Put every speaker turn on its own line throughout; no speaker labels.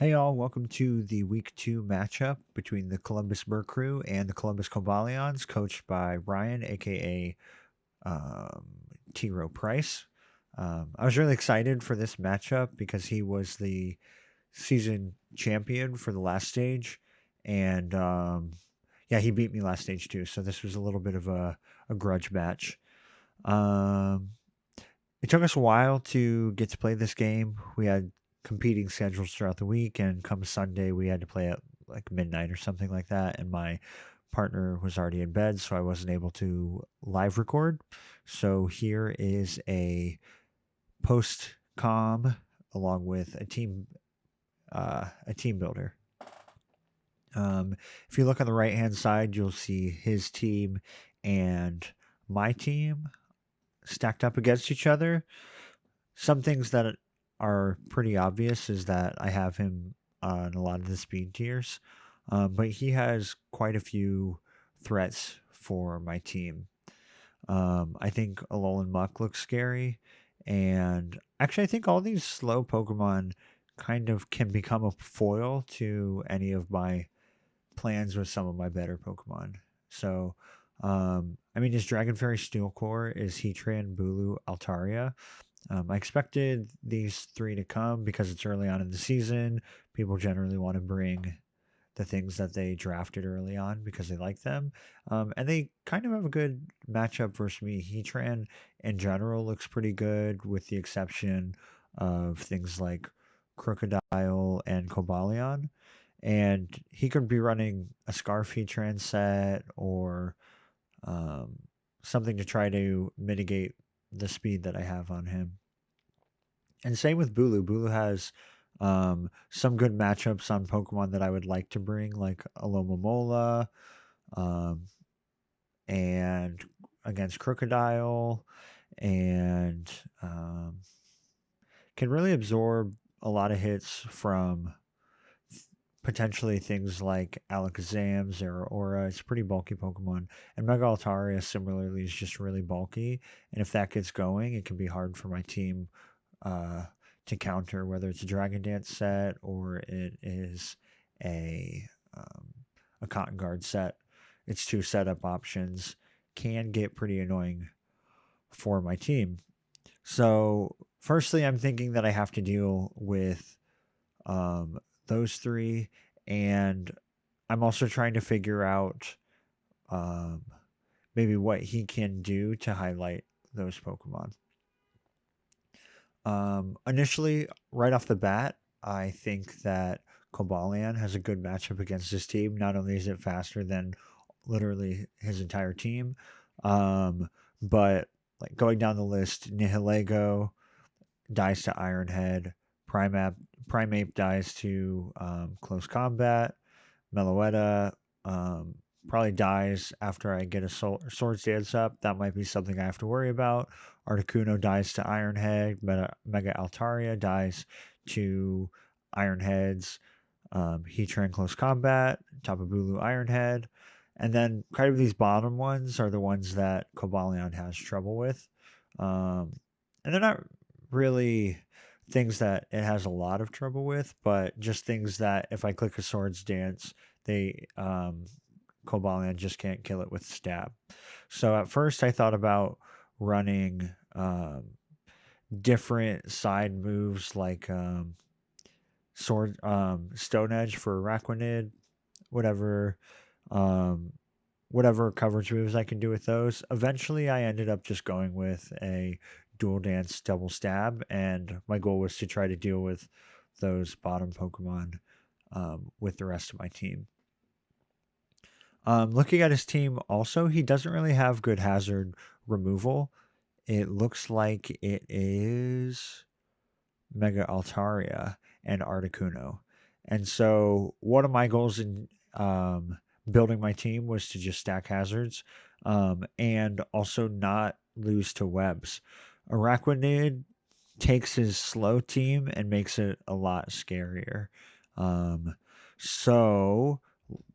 Hey all, welcome to the week 2 matchup between the Columbus Murcrew and the Columbus Cobalions, coached by Ryan, aka um, T. Rowe Price. I was really excited for this matchup because he was the season champion for the last stage, and yeah, he beat me last stage too. So this was a little bit of a grudge match. Um, it took us a while to get to play this game. We had competing schedules throughout the week, and come Sunday, we had to play at like midnight or something like that. And my partner was already in bed, so I wasn't able to live record. So here is a post com along with a team builder. If you look on the right hand side, you'll see his team and my team stacked up against each other. Some things that are pretty obvious is that I have him on a lot of the speed tiers, but he has quite a few threats for my team. I think Alolan Muck looks scary, and actually, I think all these slow Pokemon kind of can become a foil to any of my plans with some of my better Pokemon. So, I mean, his Dragon Fairy Steel Core is Heatran, Bulu, Altaria. I expected these three to come because it's early on in the season. People generally want to bring the things that they drafted early on because they like them. And they kind of have a good matchup versus me. Heatran in general looks pretty good, with the exception of things like Crocodile and Cobalion. And he could be running a Scarf Heatran set or um, something to try to mitigate the speed that I have on him. And same with Bulu. Bulu has some good matchups on Pokemon that I would like to bring, like Alomomola, um, and against Crocodile, and can really absorb a lot of hits from potentially things like Alakazam, Zeraora. It's a pretty bulky Pokemon. And Mega Altaria similarly is just really bulky. And if that gets going, it can be hard for my team uh, to counter, whether it's a Dragon Dance set or it is a um, a Cotton Guard set. Its two setup options can get pretty annoying for my team. So, firstly, I'm thinking that I have to deal with um, those three, and I'm also trying to figure out um, maybe what he can do to highlight those Pokemon. Initially, right off the bat, I think that Cobalion has a good matchup against his team. Not only is it faster than literally his entire team, um, but like going down the list, Nihilego dies to Ironhead, Primeape, Primeape dies to Close Combat, Meloetta um, probably dies after I get a Swords Dance up. That might be something I have to worry about. Articuno dies to Ironhead. Mega Altaria dies to Ironhead's Heatran Close Combat, Tapu Bulu Ironhead. And then kind of these bottom ones are the ones that Cobalion has trouble with. And they're not really things that it has a lot of trouble with, but just things that if I click a Swords Dance, they Cobalion just can't kill it with stab. So at first I thought about running different side moves like Stone Edge for Araquanid, whatever um whatever coverage moves I can do with those. Eventually I ended up just going with a dual dance double stab, and my goal was to try to deal with those bottom Pokemon with the rest of my team. Looking at his team, also, he doesn't really have good hazard removal. It looks like it is Mega Altaria and Articuno. And so, one of my goals in building my team was to just stack hazards and also not lose to webs. Araquanid takes his slow team and makes it a lot scarier. Um, so,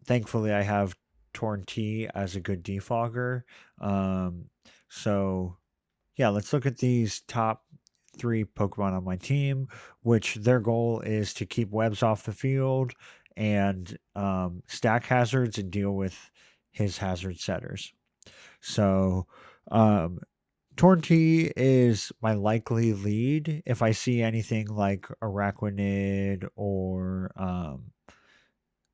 thankfully, I have Torn T as a good defogger. Um, so, yeah, let's look at these top 3 Pokemon on my team, which their goal is to keep webs off the field and stack hazards and deal with his hazard setters. So, um, Tornty is my likely lead if I see anything like Araquanid or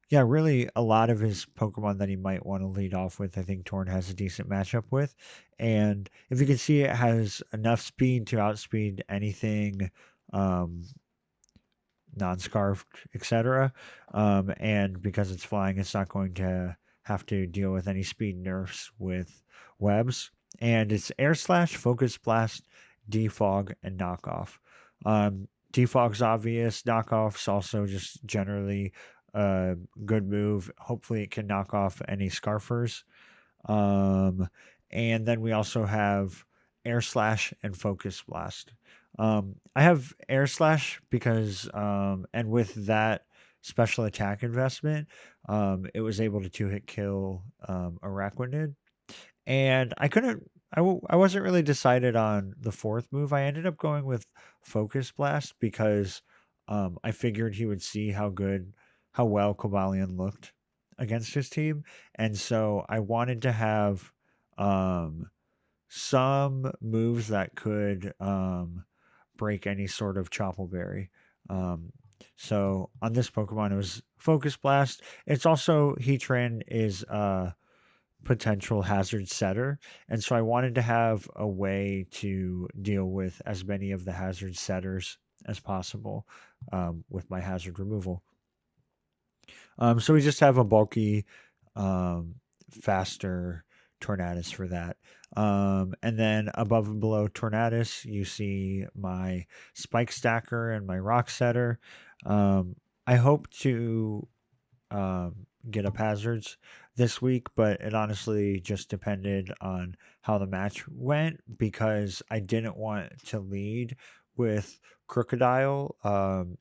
yeah, really a lot of his Pokemon that he might want to lead off with, I think Torn has a decent matchup with. And if you can see it has enough speed to outspeed anything um, non-scarfed, etc. And because it's flying, it's not going to have to deal with any speed nerfs with webs. And it's Air Slash, Focus Blast, Defog, and Knockoff. Defog's obvious. Knockoff's also just generally a good move. Hopefully, it can knock off any Scarfers. Um, and then we also have Air Slash and Focus Blast. I have Air Slash because, and with that special attack investment, it was able to 2-hit kill Araquanid. And I wasn't really decided on the fourth move. I ended up going with Focus Blast because I figured he would see how well Cobalion looked against his team. And so I wanted to have um, some moves that could break any sort of Choppleberry. Um, so on this Pokemon, it was Focus Blast. It's also Heatran is potential hazard setter, and so I wanted to have a way to deal with as many of the hazard setters as possible with my hazard removal. So we just have a bulky, faster Tornadus for that. And then above and below Tornadus, you see my Spike Stacker and my Rock Setter. I hope to get up hazards this week, but it honestly just depended on how the match went because I didn't want to lead with Crocodile.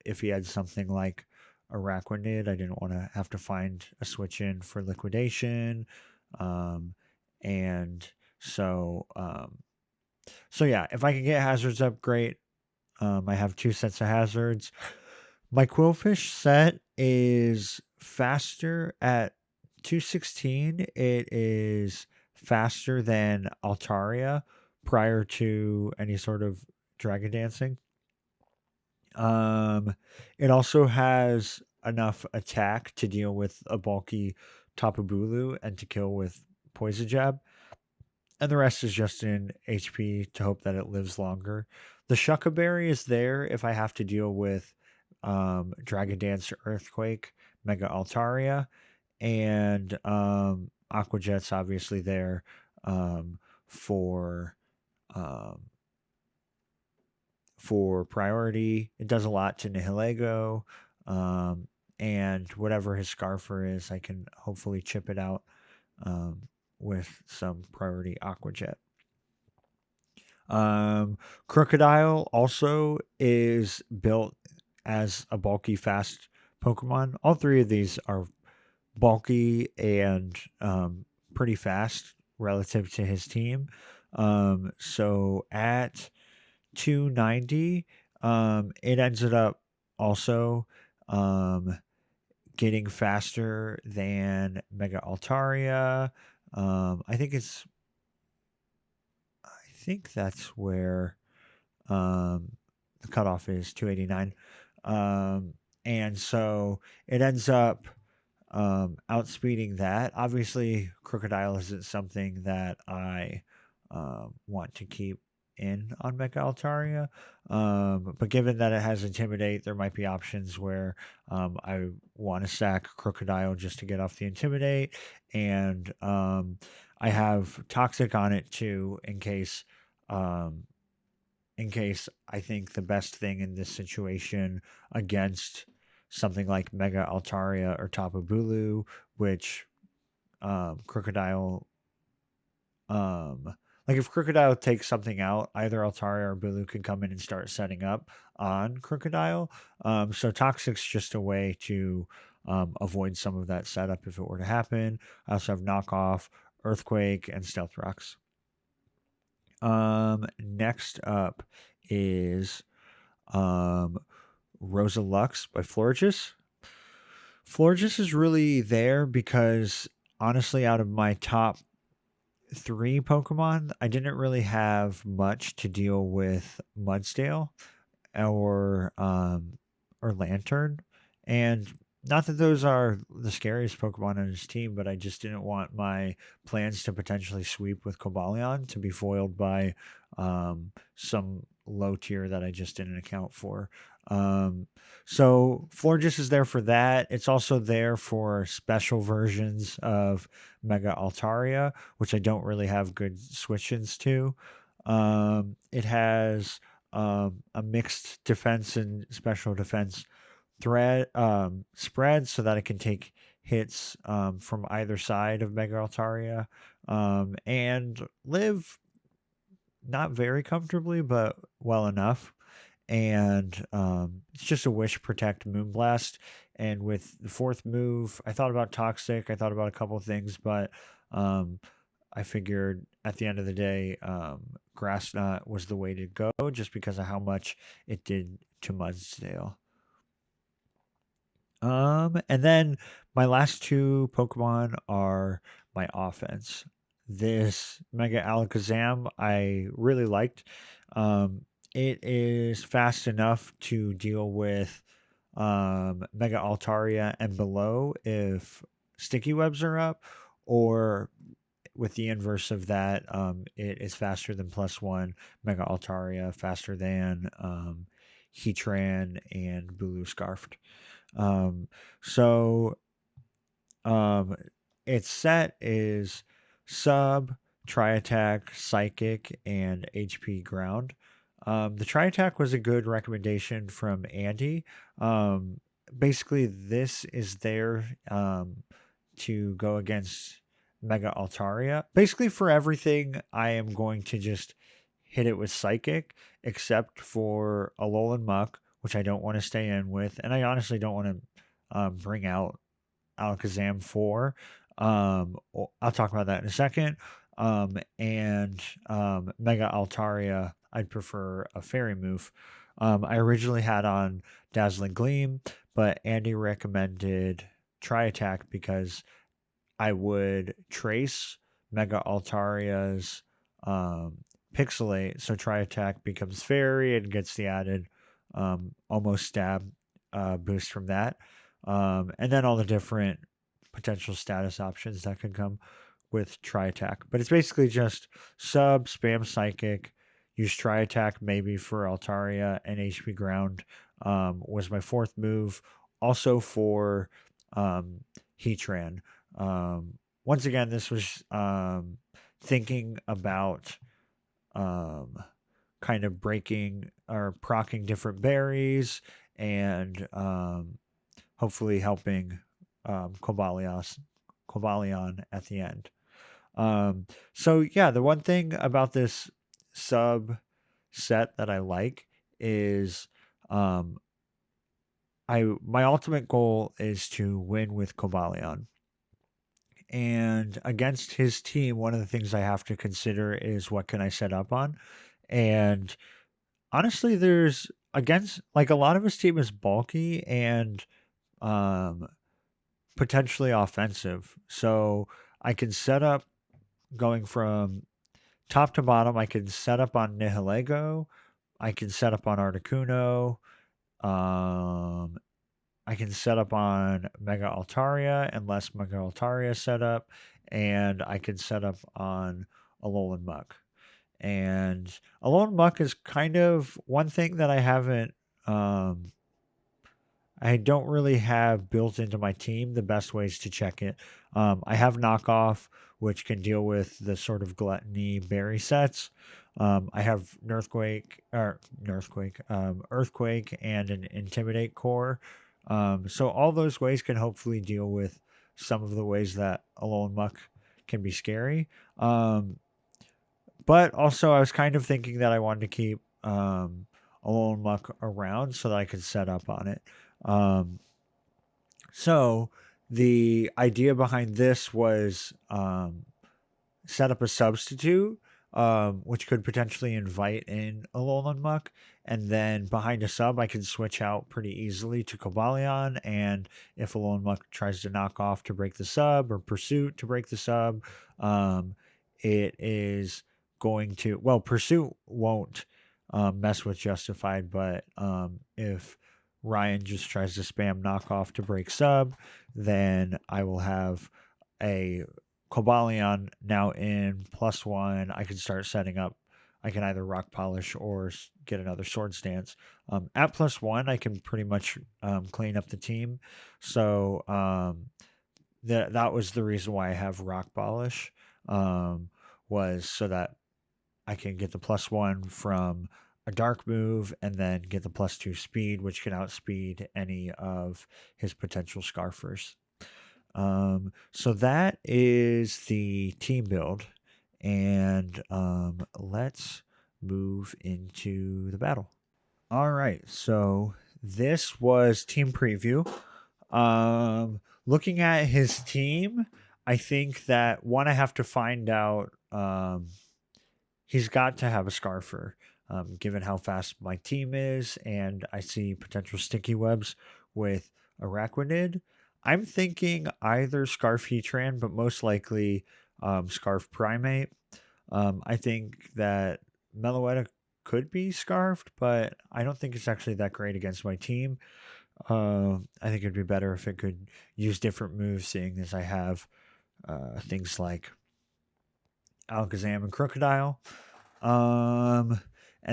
If he had something like Araquanid, I didn't want to have to find a switch in for liquidation. And so yeah, if I can get hazards up, great. I have 2 sets of hazards. My Quillfish set is faster at 216. It is faster than Altaria prior to any sort of Dragon Dancing. It also has enough attack to deal with a bulky Tapu Bulu and to kill with Poison Jab. And the rest is just in HP to hope that it lives longer. The Shucca Berry is there if I have to deal with Dragon Dance Earthquake, Mega Altaria, and Aqua Jet's obviously there for um, for priority. It does a lot to Nihilego, and whatever his Scarfer is, I can hopefully chip it out with some priority Aqua Jet. Crocodile also is built as a bulky, fast Pokemon. All 3 of these are bulky and pretty fast relative to his team. So at 290, it ended up also getting faster than Mega Altaria. I think that's where the cutoff is 289. And so it ends up outspeeding that. Obviously, Crocodile isn't something that I want to keep in on Mega Altaria. But given that it has Intimidate, there might be options where I want to sack Crocodile just to get off the Intimidate. And I have Toxic on it too in case I think the best thing in this situation against something like Mega Altaria or Tapu Bulu, which Crocodile like if Crocodile takes something out, either Altaria or Bulu can come in and start setting up on Crocodile. So Toxic's just a way to avoid some of that setup if it were to happen. I also have Knockoff, Earthquake, and Stealth Rocks. Next up is Rosa Lux by Florges. Florges is really there because honestly, out of my top three Pokemon, I didn't really have much to deal with Mudsdale or Lantern, and not that those are the scariest Pokemon on his team, but I just didn't want my plans to potentially sweep with Cobalion to be foiled by some low tier that I just didn't account for. Um, so Florges is there for that. It's also there for special versions of Mega Altaria, which I don't really have good switch-ins to. It has a mixed defense and special defense thread spread so that it can take hits from either side of Mega Altaria and live not very comfortably, but well enough. And it's just a Wish Protect Moonblast. And with the fourth move, I thought about Toxic. I thought about a couple of things, but um, I figured at the end of the day, Grass Knot was the way to go just because of how much it did to Mudsdale. And then my last two Pokemon are my offense. This Mega Alakazam I really liked. Um, it is fast enough to deal with Mega Altaria and below if sticky webs are up, or with the inverse of that, it is faster than +1 Mega Altaria, faster than Heatran and Bulu Scarfed. Um, so um, its set is sub, tri attack, psychic, and HP ground. The tri attack was a good recommendation from Andy. Basically, this is there to go against Mega Altaria. Basically, for everything, I am going to just hit it with psychic, except for Alolan Muck, which I don't want to stay in with, and I honestly don't want to bring out Alakazam 4. I'll talk about that in a second. And Mega Altaria, I'd prefer a Fairy move. I originally had on Dazzling Gleam, but Andy recommended Tri Attack because I would trace Mega Altaria's Pixelate, so Tri Attack becomes Fairy and gets the added almost stab boost from that. And then all the different potential status options that can come with Tri Attack. But it's basically just sub, spam Psychic, use Tri Attack maybe for Altaria, and HP Ground was my fourth move. Also for Heatran. Once again, this was thinking about kind of breaking or procking different berries and hopefully helping Cobalion at the end. So yeah, the one thing about this sub set that I like is my ultimate goal is to win with Cobalion. And against his team, one of the things I have to consider is what can I set up on. And honestly, there's against like a lot of his team is bulky and potentially offensive. So I can set up going from top to bottom. I can set up on Nihilego. I can set up on Articuno. I can set up on Mega Altaria unless Mega Altaria set up, and I can set up on Alolan Muck. And Alolan Muck is kind of one thing that I don't really have built into my team the best ways to check it. I have knockoff, which can deal with the sort of gluttony berry sets. I have Earthquake, and an Intimidate core. So all those ways can hopefully deal with some of the ways that Alolan Muck can be scary. But also, I was kind of thinking that I wanted to keep Alolan Muck around so that I could set up on it. So the idea behind this was set up a substitute which could potentially invite in a Alolan Muck. And then behind a sub, I can switch out pretty easily to Cobalion. And if a Alolan Muck tries to knock off to break the sub or Pursuit to break the sub, um, it is going to, well, Pursuit won't mess with Justified, but if Ryan just tries to spam knockoff to break sub, then I will have a Cobalion now in +1. I can start setting up. I can either rock polish or get another sword stance. At +1, I can pretty much clean up the team. So that was the reason why I have rock polish, was so that I can get the +1 from a dark move and then get the +2 speed, which can outspeed any of his potential Scarfers. So that is the team build, and let's move into the battle. All right, so this was team preview. Looking at his team, I think that one, I have to find out. He's got to have a Scarfer, given how fast my team is, and I see potential sticky webs with Araquanid. I'm thinking either Scarf Heatran, but most likely Scarf Primate. I think that Meloetta could be Scarfed, but I don't think it's actually that great against my team. I think it'd be better if it could use different moves, seeing as I have things like Alakazam and Crocodile. And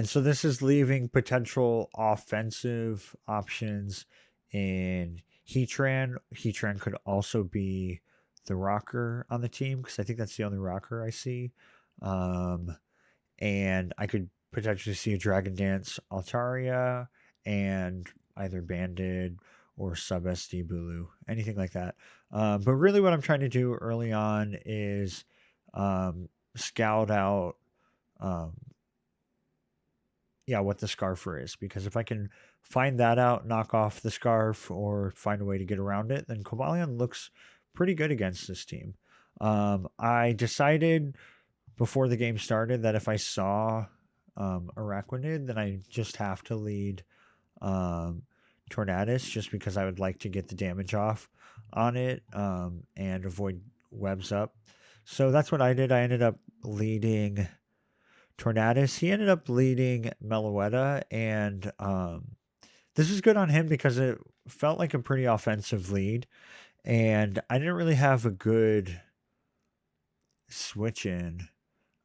so this is leaving potential offensive options in Heatran. Heatran could also be the rocker on the team, because I think that's the only rocker I see. And I could potentially see a Dragon Dance Altaria and either Banded or Sub SD Bulu, anything like that. But really what I'm trying to do early on is scout out what the Scarfer is, because if I can find that out, knock off the Scarf, or find a way to get around it, then Cobalion looks pretty good against this team. I decided before the game started that if I saw Araquanid, then I just have to lead Tornadus, just because I would like to get the damage off on it and avoid webs up. So that's what I did. I ended up leading Tornadus. He ended up leading Meloetta, and this is good on him because it felt like a pretty offensive lead, and I didn't really have a good switch in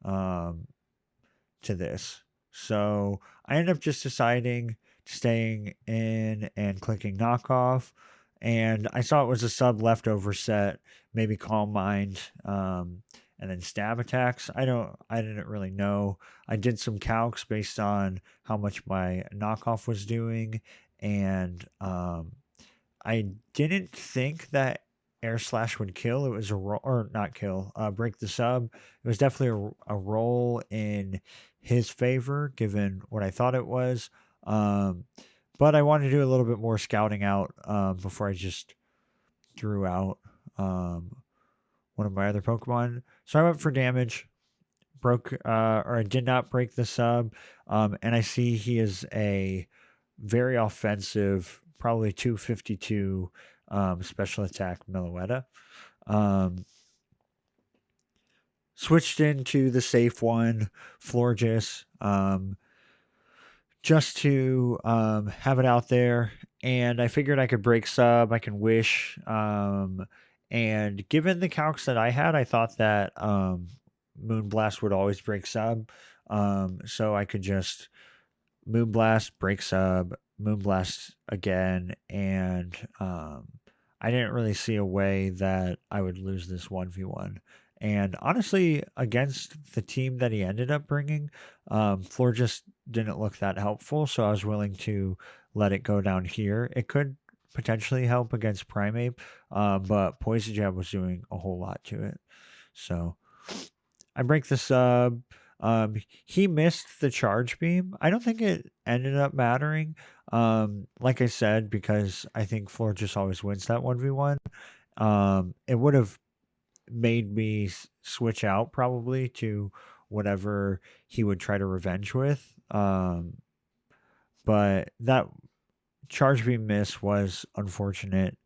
to this. So I ended up just deciding staying in and clicking knockoff, and I saw it was a sub leftover set, maybe Calm Mind, and then stab attacks. I didn't really know. I did some calcs based on how much my knockoff was doing, and I didn't think that Air Slash would kill. It was a roll, or not kill, break the sub. It was definitely a roll in his favor, given what I thought it was. But I wanted to do a little bit more scouting out before I just threw out one of my other Pokemon. So I went for damage, or I did not break the sub, and I see he is a very offensive, probably 252 special attack Meloetta. Switched into the safe one, Florges, just to have it out there. And I figured I could break sub, I can wish. And given the calcs that I had, I thought that Moonblast would always break sub. So I could just Moonblast, break sub, Moonblast again, and I didn't really see a way that I would lose this 1v1. And honestly, against the team that he ended up bringing, Floor just didn't look that helpful, so I was willing to let it go down here. It could potentially help against Primeape, but Poison Jab was doing a whole lot to it. So I break the sub. He missed the charge beam. I don't think it ended up mattering. Like I said, because I think Floor just always wins that 1v1. It would have made me switch out probably to whatever he would try to revenge with. But that charge beam miss was unfortunate.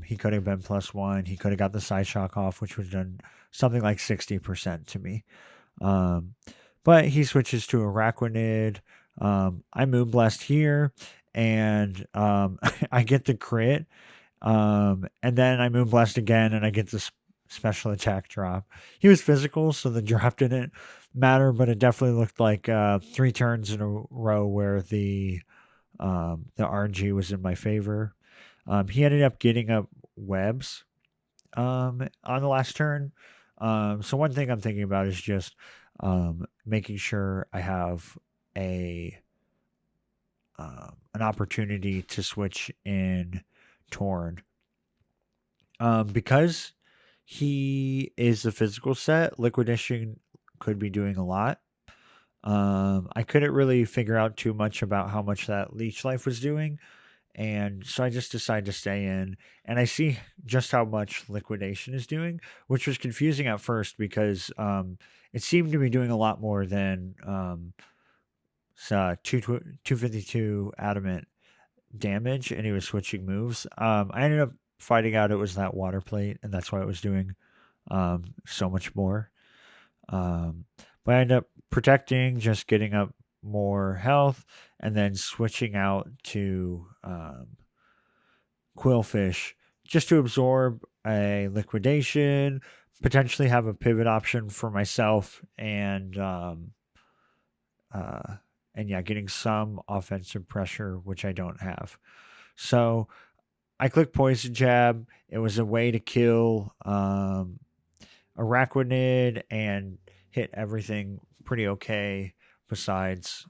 He could have been +1. He could have got the side shock off, which would have done something like 60% to me. Um, but he switches to Araquanid. I Moonblast here, and I get the crit. And then I Moonblast again, and I get the special attack drop. He was physical, so the drop didn't matter, but it definitely looked like 3 turns in a row where the RNG was in my favor. He ended up getting up webs on the last turn. So one thing I'm thinking about is just making sure I have an opportunity to switch in Torn. Because he is a physical set, Liquidation could be doing a lot. I couldn't really figure out too much about how much that Leech Life was doing, and so I just decided to stay in. And I see just how much Liquidation is doing, which was confusing at first because it seemed to be doing a lot more than 252 Adamant damage, and he was switching moves. I ended up finding out it was that water plate, and that's why it was doing so much more. But I ended up protecting, just getting up more health, and then switching out to Quillfish just to absorb a liquidation, potentially have a pivot option for myself, and yeah, getting some offensive pressure, which I don't have. So I clicked Poison Jab. It was a way to kill Araquanid and hit everything pretty okay besides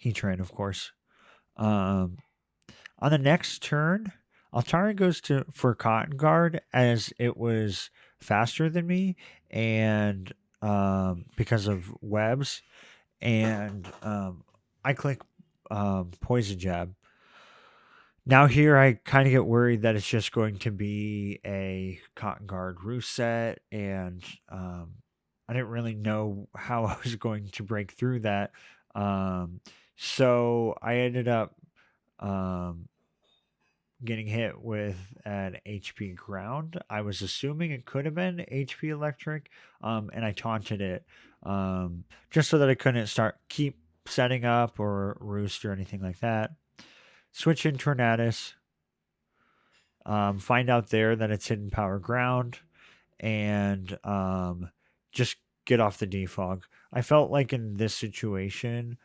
Heatran, of course. On the next turn, Altaria goes for Cotton Guard as it was faster than me and because of webs. And I click Poison Jab. Now here I kind of get worried that it's just going to be a Cotton Guard roost set, and I didn't really know how I was going to break through that. So I ended up getting hit with an HP ground. I was assuming it could have been HP electric, and I taunted it just so that I couldn't keep setting up or roost or anything like that. Switch in Tornadus. Find out there that it's hidden power ground, and just get off the defog. I felt like in this situation,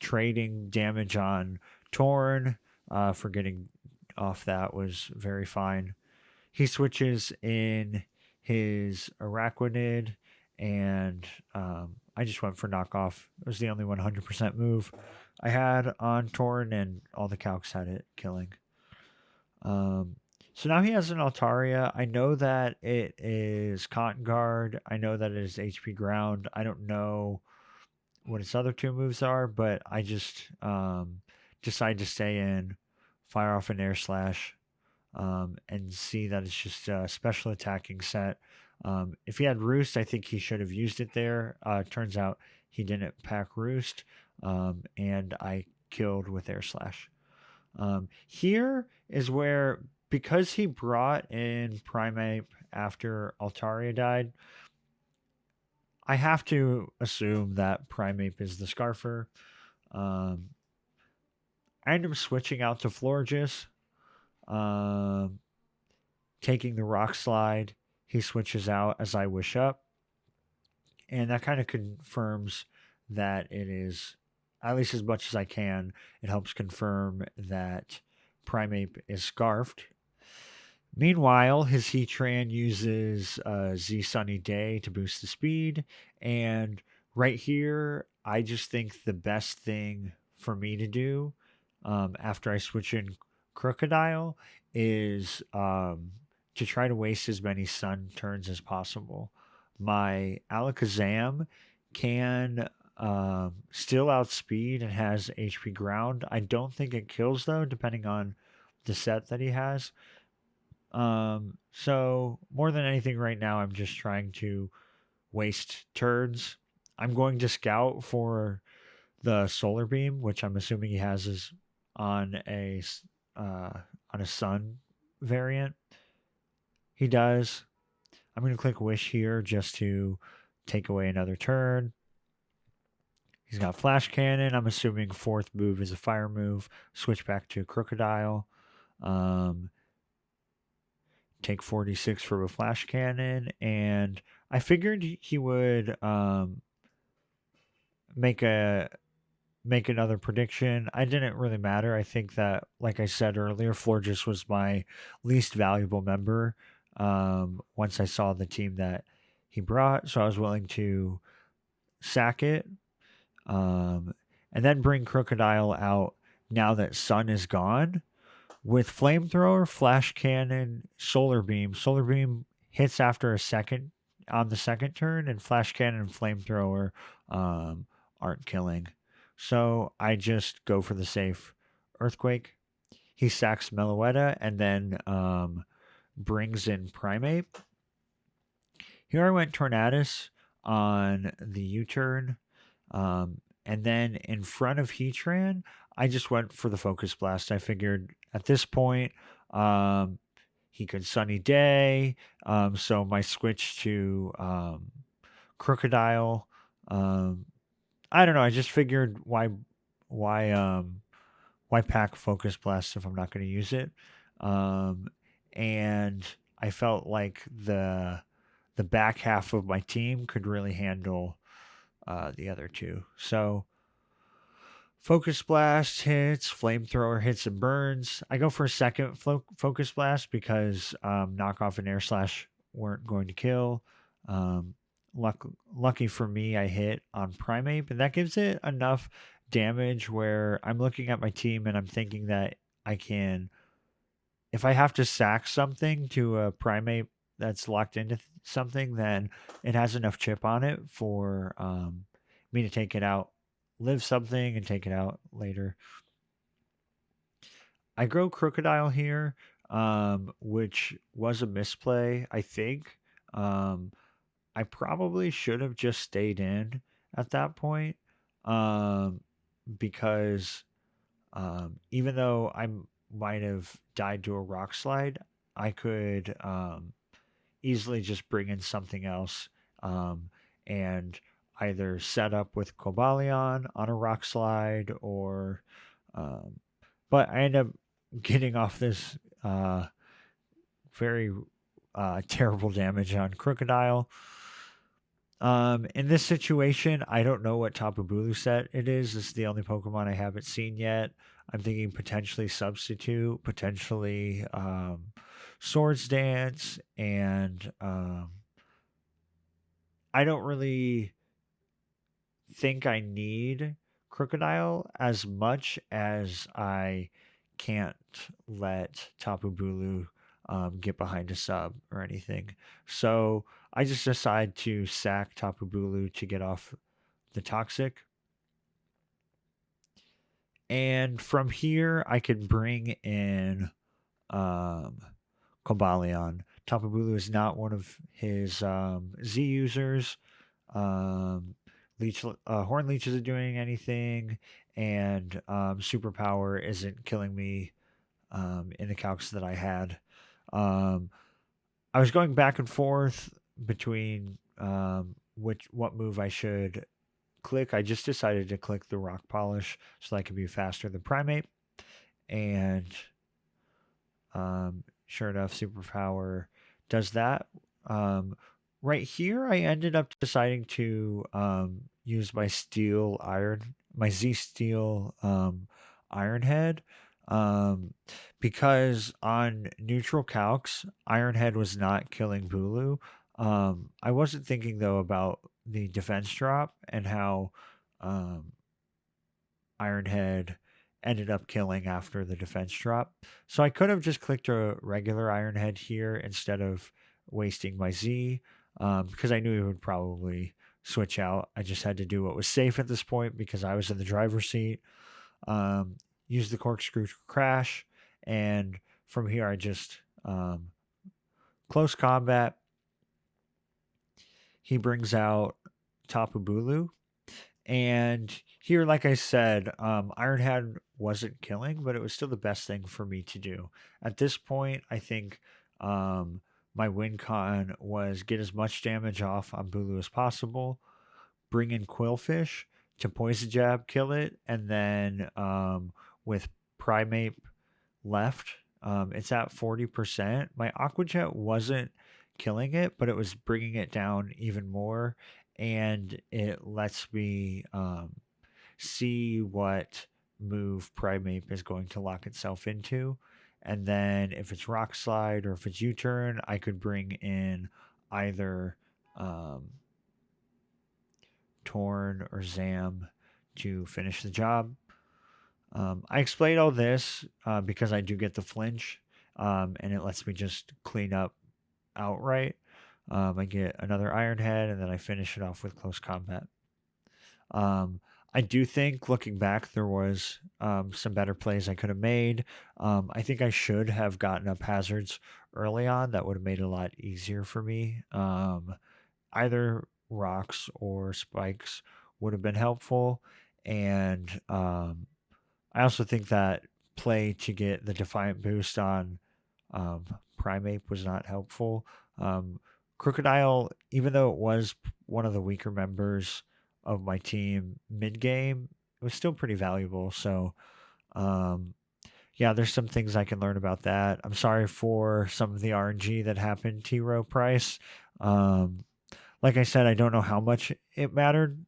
trading damage on Torn for getting off that was very fine. He switches in his Araquanid, and I just went for knockoff. It was the only 100% move I had on Torn, and all the calcs had it killing. So now he has an Altaria. I know that it is Cotton Guard. I know that it is HP Ground. I don't know what its other 2 moves are, but I just decide to stay in, fire off an Air Slash, and see that it's just a special attacking set. If he had Roost, I think he should have used it there. Turns out he didn't pack Roost, and I killed with Air Slash. Here is where, because he brought in Primeape after Altaria died, I have to assume that Primeape is the Scarfer. I end up switching out to Florges, taking the Rock Slide. He switches out as I wish up, and that kind of confirms that it is, at least as much as I can, it helps confirm that Primeape is Scarfed. Meanwhile, his Heatran uses Z Sunny Day to boost the speed, and right here, I just think the best thing for me to do after I switch in Crocodile is to try to waste as many Sun turns as possible. My Alakazam can still outspeed and has HP ground. I don't think it kills though, depending on the set that he has. So more than anything right now, I'm just trying to waste turns. I'm going to scout for the solar beam, which I'm assuming he has is on uh, on a sun variant. He does. I'm going to click wish here just to take away another turn. He's got flash cannon. I'm assuming fourth move is a fire move. Switch back to crocodile. Um, take 46 for a flash cannon, and I figured he would make a make another prediction. I didn't really matter. I think that, like I said earlier, Florges was my least valuable member. Once I saw the team that he brought, so I was willing to sack it, um, and then bring Crocodile out now that Sun is gone with flamethrower, flash cannon, solar beam. Solar beam hits after a second on the second turn, and flash cannon and flamethrower um, aren't killing. So I just go for the safe earthquake. He sacks Meloetta and then brings in Primate. Here I went Tornadus on the U-turn. And then in front of Heatran, I just went for the Focus Blast. I figured at this point, he could Sunny Day. So my switch to Crocodile. I don't know. I just figured why why pack Focus Blast if I'm not going to use it. Um, and I felt like the back half of my team could really handle the other two. So Focus Blast hits, Flamethrower hits and burns. I go for a second Focus Blast because Knockoff and Air Slash weren't going to kill. Um, lucky for me, I hit on Primate, but that gives it enough damage where I'm looking at my team and I'm thinking that I can, if I have to sack something to a Primate that's locked into something, then it has enough chip on it for me to take it out, live something, and take it out later. I grow Crocodile here, which was a misplay, I think. Um, I probably should have just stayed in at that point um, because even though I might have died to a rock slide, I could easily just bring in something else um, and either set up with Cobalion on a rock slide or. Um, but I end up getting off this very terrible damage on Crocodile. In this situation, I don't know what Tapu Bulu set it is. This is the only Pokemon I haven't seen yet. I'm thinking potentially Substitute, potentially Swords Dance, and I don't really think I need Crocodile as much as I can't let Tapu Bulu get behind a sub or anything. So I just decide to sack Tapu Bulu to get off the Toxic. And from here, I can bring in um, Cobalion. Tapu Bulu is not one of his Z users. Um, Horn Leech isn't doing anything, and Superpower isn't killing me in the calcs that I had. Um, I was going back and forth between what move I should click. I just decided to click the Rock Polish so that I could be faster than Primate, and sure enough, Superpower does that. Um, right here, I ended up deciding to use my Z Steel Iron Head, because on neutral calcs, Iron Head was not killing Bulu. I wasn't thinking though about the defense drop and how um, Iron Head ended up killing after the defense drop. So I could have just clicked a regular Iron Head here instead of wasting my Z, because I knew he would probably switch out. I just had to do what was safe at this point because I was in the driver's seat. Use the corkscrew crash, and from here I just Close combat, he brings out Tapu Bulu. And here, like I said, Iron Hand wasn't killing, but it was still the best thing for me to do. At this point, I think my win con was get as much damage off on Bulu as possible, bring in Quillfish to poison jab, kill it, and then with Primeape left, it's at 40%. My Aqua Jet wasn't killing it, but it was bringing it down even more, and it lets me see what move Primeape is going to lock itself into. And then if it's Rock Slide or if it's U-Turn, I could bring in either um, Torn or Zam to finish the job. I explained all this because I do get the flinch, and it lets me just clean up outright. I get another Iron Head, and then I finish it off with close combat. I do think, looking back, there was some better plays I could have made. I think I should have gotten up hazards early on. That would have made it a lot easier for me. Either rocks or spikes would have been helpful, and I also think that play to get the Defiant boost on um, Primeape was not helpful. Um, Crocodile, even though it was one of the weaker members of my team mid game, it was still pretty valuable. So, um, yeah, there's some things I can learn about that. I'm sorry for some of the RNG that happened, T Row Price. Um, like I said, I don't know how much it mattered.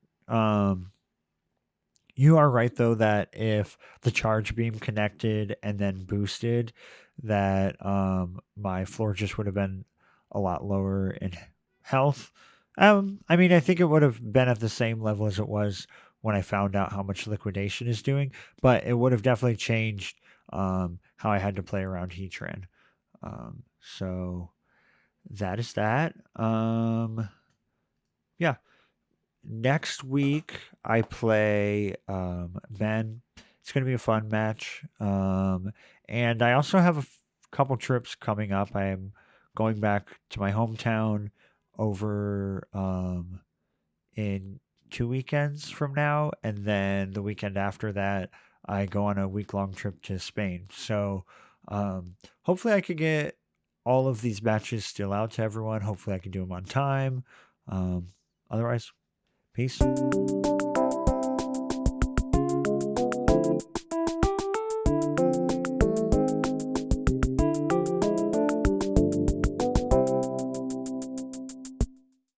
You are right though that if the charge beam connected and then boosted, that my floor just would have been a lot lower in health. I mean, I think it would have been at the same level as it was when I found out how much liquidation is doing, but it would have definitely changed how I had to play around Heatran. So that is that. Yeah, next week I play Ben. It's going to be a fun match. And I also have a couple trips coming up. I am going back to my hometown over in 2 weekends from now. And then the weekend after that, I go on a week long trip to Spain. So hopefully I could get all of these matches still out to everyone. Hopefully I can do them on time. Otherwise, peace.